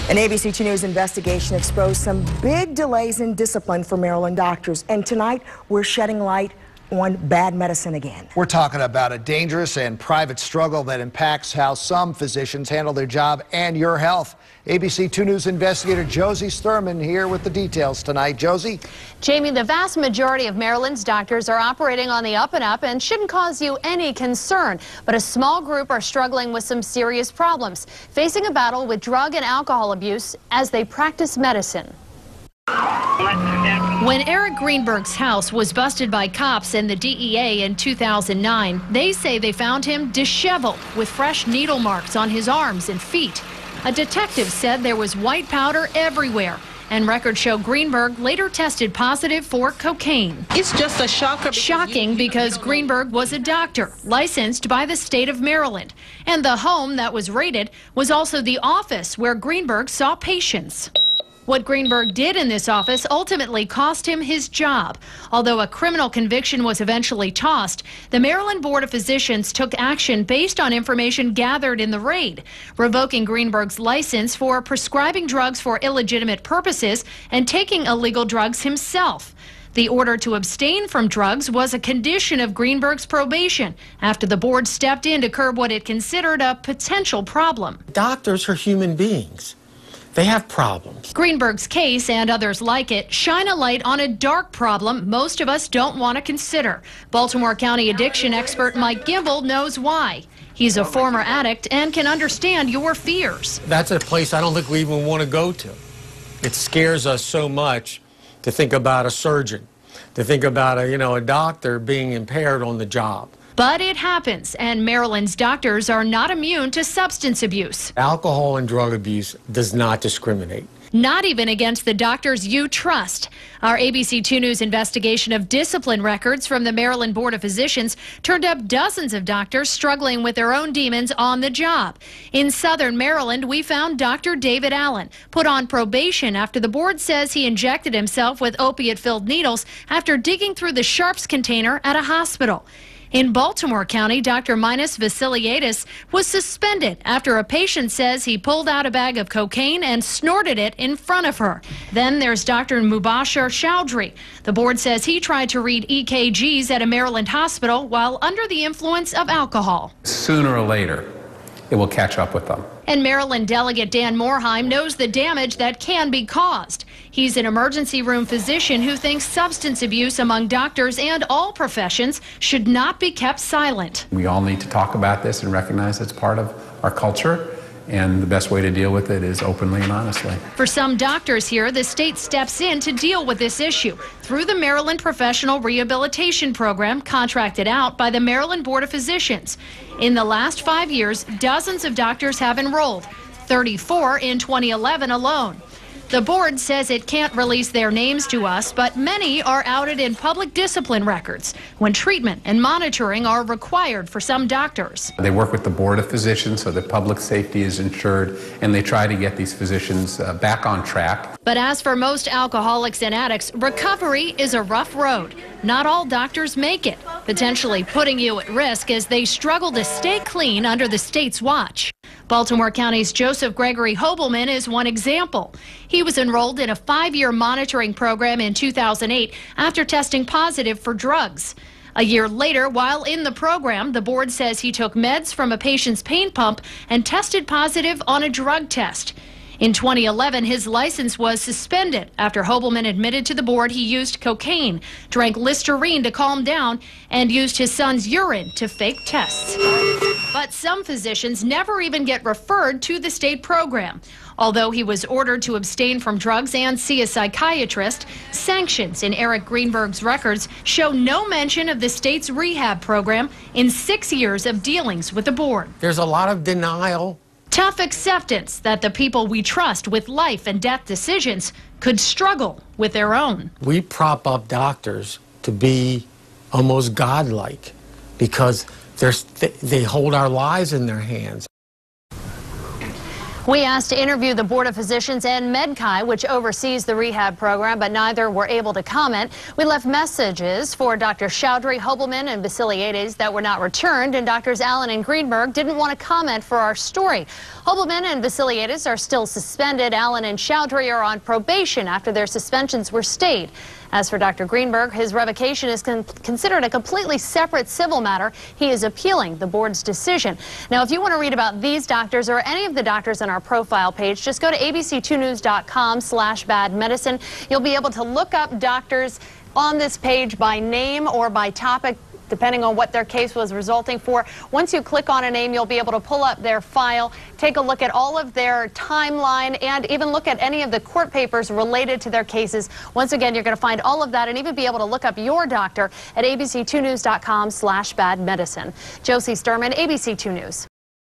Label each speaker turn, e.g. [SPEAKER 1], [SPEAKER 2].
[SPEAKER 1] An ABC 2 News investigation exposed some big delays in discipline for Maryland doctors. And tonight, we're shedding light on bad medicine again.
[SPEAKER 2] We're talking about a dangerous and private struggle that impacts how some physicians handle their job and your health. ABC 2 News investigator Josie Thurman here with the details tonight. Josie?
[SPEAKER 3] Jamie, the vast majority of Maryland's doctors are operating on the up and up and shouldn't cause you any concern. But a small group are struggling with some serious problems, facing a battle with drug and alcohol abuse as they practice medicine. When Eric Greenberg's house was busted by cops and the DEA in 2009, they say they found him disheveled with fresh needle marks on his arms and feet. A detective said there was white powder everywhere, and records show Greenberg later tested positive for cocaine.
[SPEAKER 4] It's just a shocker.
[SPEAKER 3] Shocking because Greenberg was a doctor licensed by the state of Maryland, and the home that was raided was also the office where Greenberg saw patients. What Greenberg did in this office ultimately cost him his job. Although a criminal conviction was eventually tossed, the Maryland Board of Physicians took action based on information gathered in the raid, revoking Greenberg's license for prescribing drugs for illegitimate purposes and taking illegal drugs himself. The order to abstain from drugs was a condition of Greenberg's probation after the board stepped in to curb what it considered a potential problem.
[SPEAKER 5] Doctors are human beings. They have problems.
[SPEAKER 3] Greenberg's case and others like it shine a light on a dark problem most of us don't want to consider. Baltimore County addiction expert Mike Gimble knows why. He's a former addict and can understand your fears.
[SPEAKER 5] That's a place I don't think we even want to go to. It scares us so much to think about a surgeon, to think about a doctor being impaired on the job.
[SPEAKER 3] But it happens, and Maryland's doctors are not immune to substance abuse.
[SPEAKER 5] Alcohol and drug abuse does not discriminate.
[SPEAKER 3] Not even against the doctors you trust. Our ABC 2 News investigation of discipline records from the Maryland Board of Physicians turned up dozens of doctors struggling with their own demons on the job. In southern Maryland, we found Dr. David Allen, put on probation after the board says he injected himself with opiate-filled needles after digging through the sharps container at a hospital. In Baltimore County, Dr. Minas Vasiliadis was suspended after a patient says he pulled out a bag of cocaine and snorted it in front of her. Then there's Dr. Mubashir Chowdhury. The board says he tried to read EKGs at a Maryland hospital while under the influence of alcohol.
[SPEAKER 6] Sooner or later, it will catch up with them.
[SPEAKER 3] And Maryland Delegate Dan Morheim knows the damage that can be caused. He's an emergency room physician who thinks substance abuse among doctors and all professions should not be kept silent.
[SPEAKER 6] We all need to talk about this and recognize it's part of our culture, and the best way to deal with it is openly and honestly.
[SPEAKER 3] For some doctors here, the state steps in to deal with this issue through the Maryland Professional Rehabilitation Program contracted out by the Maryland Board of Physicians. In the last 5 years, dozens of doctors have enrolled, 34 in 2011 alone. The board says it can't release their names to us, but many are outed in public discipline records when treatment and monitoring are required for some doctors.
[SPEAKER 6] They work with the Board of Physicians so that public safety is ensured, and they try to get these physicians back on track.
[SPEAKER 3] But as for most alcoholics and addicts, recovery is a rough road. Not all doctors make it, potentially putting you at risk as they struggle to stay clean under the state's watch. Baltimore County's Joseph Gregory Hobelman is one example. He was enrolled in a 5-year monitoring program in 2008 after testing positive for drugs. A year later, while in the program, the board says he took meds from a patient's pain pump and tested positive on a drug test. In 2011, his license was suspended after Hobelman admitted to the board he used cocaine, drank Listerine to calm down, and used his son's urine to fake tests. But some physicians never even get referred to the state program. Although he was ordered to abstain from drugs and see a psychiatrist, sanctions in Eric Greenberg's records show no mention of the state's rehab program in 6 years of dealings with the board.
[SPEAKER 5] There's a lot of denial.
[SPEAKER 3] Tough acceptance that the people we trust with life and death decisions could struggle with their own.
[SPEAKER 5] We prop up doctors to be almost godlike because they hold our lives in their hands.
[SPEAKER 3] We asked to interview the Board of Physicians and MedChi, which oversees the rehab program, but neither were able to comment. We left messages for Dr. Chowdhury, Hobelman, and Vasiliadis that were not returned, and Drs. Allen and Greenberg didn't want to comment for our story. Hobelman and Vasiliadis are still suspended. Allen and Chowdhury are on probation after their suspensions were stayed. As for Dr. Greenberg, his revocation is considered a completely separate civil matter. He is appealing the board's decision. Now, if you want to read about these doctors or any of the doctors on our profile page, just go to abc2news.com/badmedicine. You'll be able to look up doctors on this page by name or by topic, depending on what their case was resulting for. Once you click on a name, you'll be able to pull up their file, take a look at all of their timeline, and even look at any of the court papers related to their cases. Once again, you're going to find all of that and even be able to look up your doctor at abc2news.com/badmedicine. Josie Sturman, ABC 2 News.